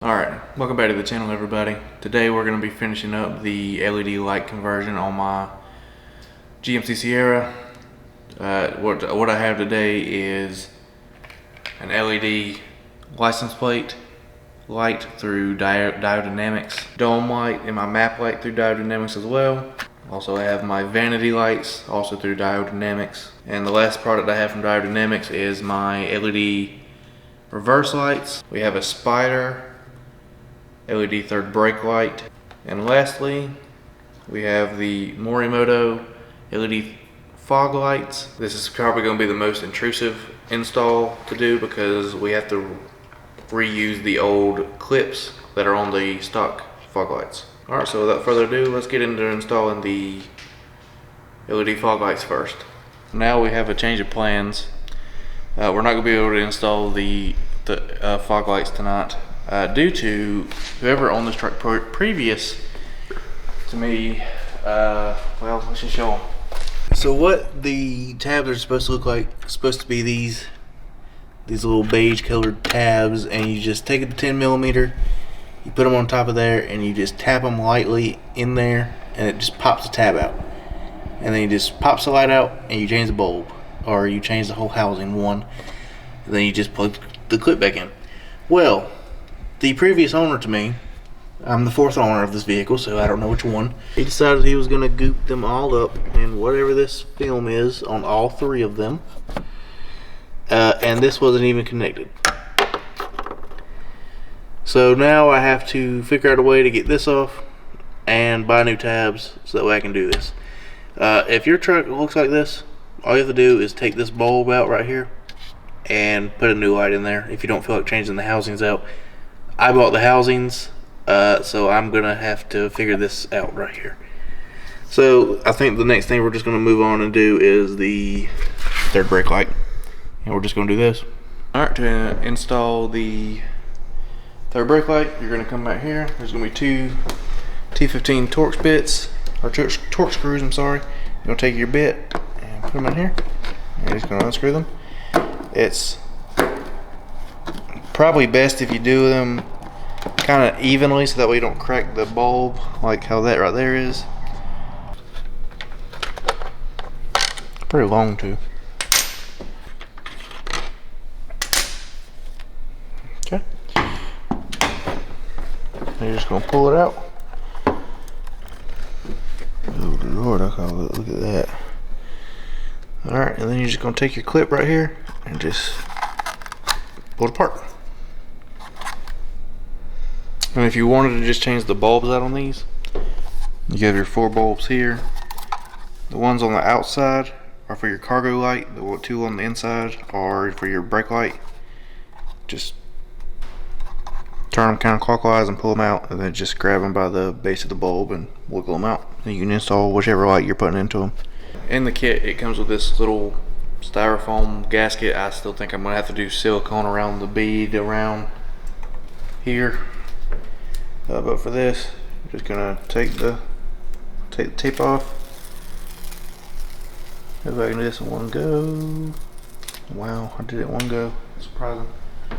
Alright, welcome back to the channel everybody. Today we're going to be finishing up the LED light conversion on my GMC Sierra. What I have today is an LED license plate light through Diode, dome light, and my map light through Diode as well. Also I have my vanity lights also through Diode, and the last product I have from Diode is my LED reverse lights. We have a Spyder LED third brake light, and lastly we have the Morimoto LED Fog Lights. This is probably going to be the most intrusive install to do because we have to reuse the old clips that are on the stock fog lights. Alright, so without further ado, let's get into installing the LED fog lights first. Now we have a change of plans. We're not going to be able to install the fog lights tonight. Due to whoever owned this truck previous to me, well, let's just show them. So what the tabs are supposed to look like, it's supposed to be these little beige colored tabs, and you just take a 10mm, you put them on top of there, and you just tap them lightly in there, and it just pops the tab out. And then you just pops the light out, and you change the bulb, or you change the whole housing one, and then you just plug the clip back in. Well, the previous owner to me, I'm the fourth owner of this vehicle, so I don't know which one. He decided he was going to goop them all up in whatever this film is on all three of them. And this wasn't even connected. So now I have to figure out a way to get this off and buy new tabs so that way I can do this. If your truck looks like this, all you have to do is take this bulb out right here and put a new light in there if you don't feel like changing the housings out. I bought the housings, so I'm gonna have to figure this out right here. So I think the next thing we're just gonna move on and do is the third brake light, and we're just gonna do this. All right, to install the third brake light, you're gonna come back here. There's gonna be two T15 Torx bits, or Torx screws. I'm sorry. You're gonna take your bit and put them in here. And you're just gonna unscrew them. It's probably best if you do them kind of evenly so that way you don't crack the bulb like how that right there is. Pretty long too. Okay. And you're just gonna pull it out. Oh Lord, look at that. Alright, and then you're just gonna take your clip right here and just pull it apart. And if you wanted to just change the bulbs out on these, you have your 4 bulbs here. The ones on the outside are for your cargo light. The 2 on the inside are for your brake light. Just turn them counterclockwise and pull them out, and then just grab them by the base of the bulb and wiggle them out. And you can install whichever light you're putting into them. In the kit, it comes with this little styrofoam gasket. I still think I'm gonna have to do silicone around the bead around here. But for this, I'm just gonna take the tape off. If I can do this in one go. Wow, I did it in one go. Surprising.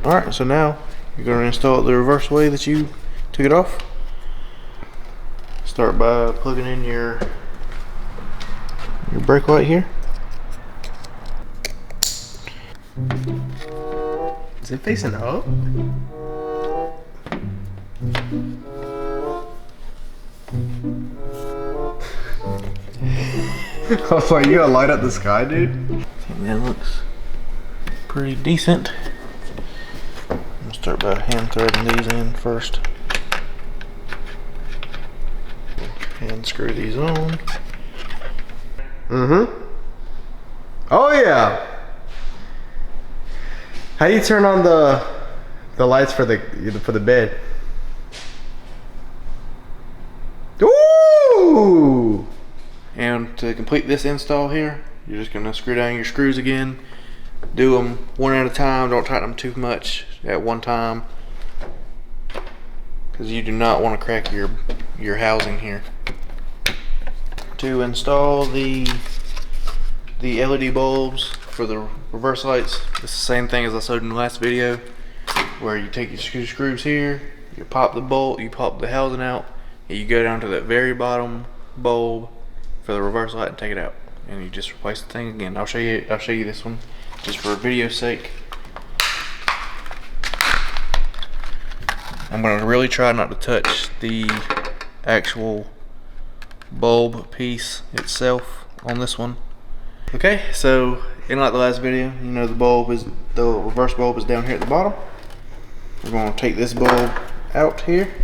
Alright, so now you're gonna install it the reverse way that you took it off. Start by plugging in your brake light here. Is it facing up? I was like, you gotta light up the sky, dude? I think that looks pretty decent. I'm gonna start by hand threading these in first. And screw these on. Mm-hmm. Oh yeah. How do you turn on the lights for the bed? Ooh! And to complete this install here, you're just gonna screw down your screws again. Do them one at a time. Don't tighten them too much at one time, because you do not want to crack your housing here. To install the LED bulbs for the reverse lights, it's the same thing as I showed in the last video, where you take your screws here, you pop the bolt, you pop the housing out, and you go down to that very bottom bulb for the reverse light and take it out, and you just replace the thing again. I'll show you this one just for video's sake. I'm gonna really try not to touch the actual bulb piece itself on this one. Okay, so like the last video, you know the reverse bulb is down here at the bottom. We're gonna take this bulb out here.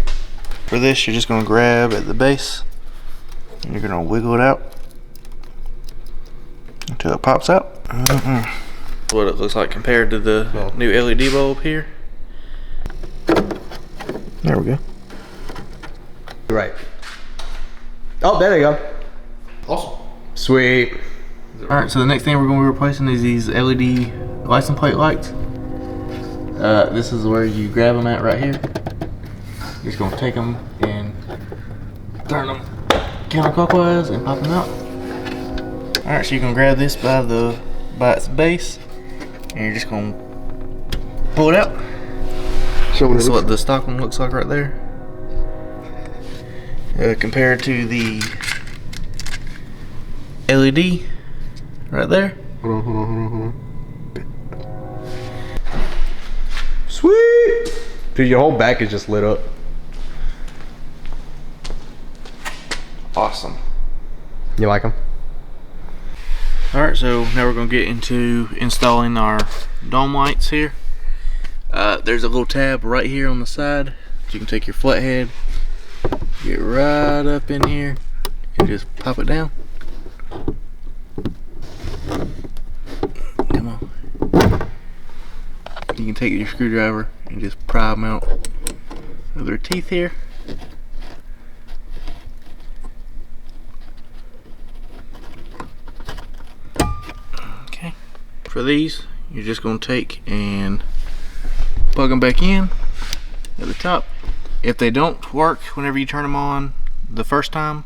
For this, you're just gonna grab at the base and you're gonna wiggle it out until it pops out. What it looks like compared to the new LED bulb here. There we go. Right. Oh, there they go. Awesome. Sweet. Alright, so the next thing we're going to be replacing is these LED license plate lights. This is where you grab them at right here. You're just going to take them and turn them counterclockwise and pop them out. Alright, so you can grab this by its base and you're just going to pull it out. This is what the stock one looks like right there. Compared to the LED right there. Hold on. Sweet! Dude, your whole back is just lit up. Awesome. You like them? Alright, so now we're going to get into installing our dome lights here. There's a little tab right here on the side. You can take your flathead, get right up in here, and just pop it down. Come on. You can take your screwdriver and just pry them out of their teeth here. Okay. For these, you're just going to take and plug them back in at the top. If they don't work whenever you turn them on the first time,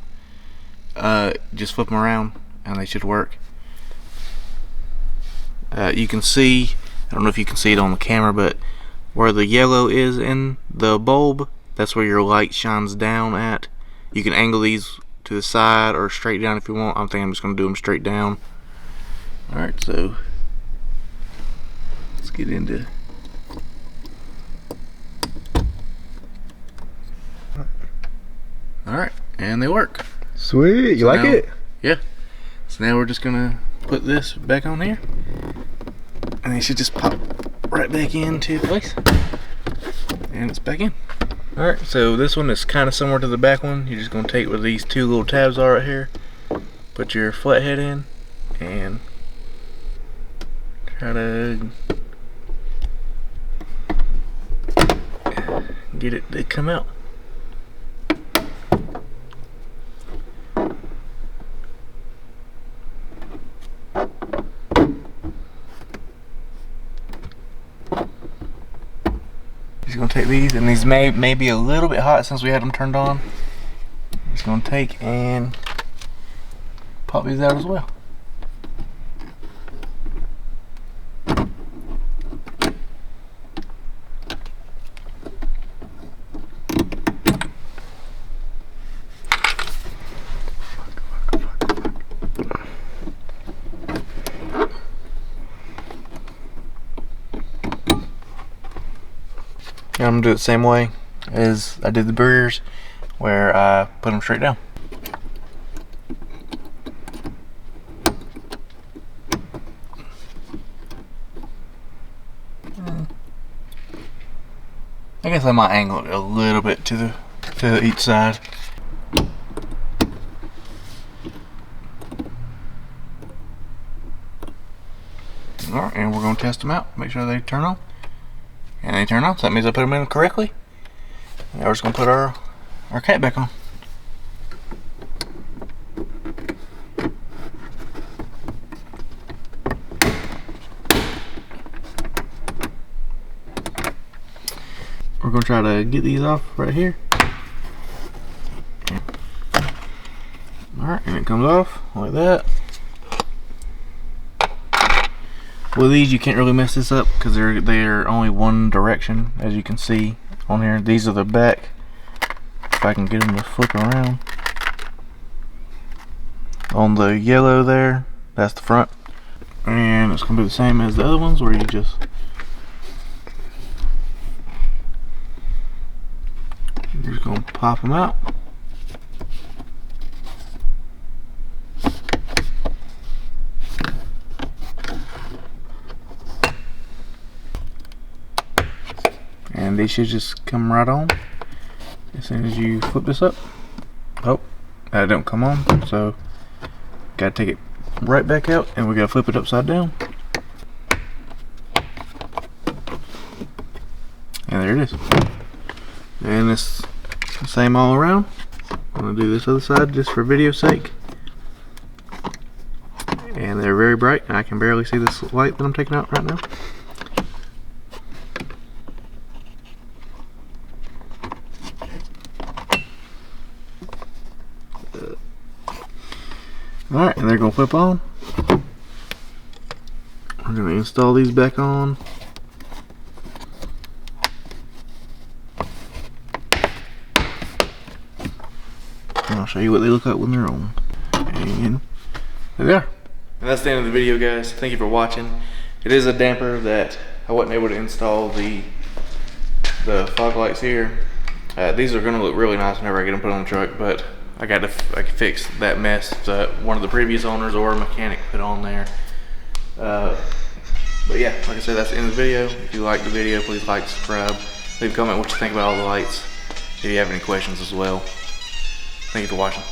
just flip them around and they should work. You can see, I don't know if you can see it on the camera, but where the yellow is in the bulb, that's where your light shines down at. You can angle these to the side or straight down if you want. I'm thinking I'm just going to do them straight down. Alright, so let's get into. Alright, and they work. Sweet, you like it? Yeah. So now we're just gonna put this back on here. And they should just pop right back into place. And it's back in. Alright, so this one is kind of similar to the back one. You're just gonna take where these two little tabs are right here. Put your flathead in and try to get it to come out. Just gonna take these, and these may be a little bit hot since we had them turned on. Just gonna take and pop these out as well. And I'm gonna do it the same way as I did the barriers, where I put them straight down. I guess I might angle it a little bit to each side. Alright, and we're going to test them out, make sure they turn on. And they turn on, so that means I put them in correctly. Now we're just going to put our cap back on. We're going to try to get these off right here. Alright, and it comes off like that. With these, you can't really mess this up because they're only one direction, as you can see on here. These are the back. If I can get them to flip around. On the yellow there, that's the front. And it's going to be the same as the other ones where you're just going to pop them out. And they should just come right on as soon as you flip this up. Oh, that don't come on, so gotta take it right back out, and we gotta flip it upside down. And there it is. And it's the same all around. I'm gonna do this other side just for video's sake. And they're very bright, and I can barely see this light that I'm taking out right now. Alright, and they're going to flip on. We're going to install these back on. And I'll show you what they look like when they're on. And there they are. And that's the end of the video, guys. Thank you for watching. It is a damper that I wasn't able to install the fog lights here. These are going to look really nice whenever I get them put on the truck, but I can fix that mess that one of the previous owners or a mechanic put on there. But yeah, like I said, that's the end of the video. If you liked the video, please like, subscribe, leave a comment what you think about all the lights. If you have any questions as well. Thank you for watching.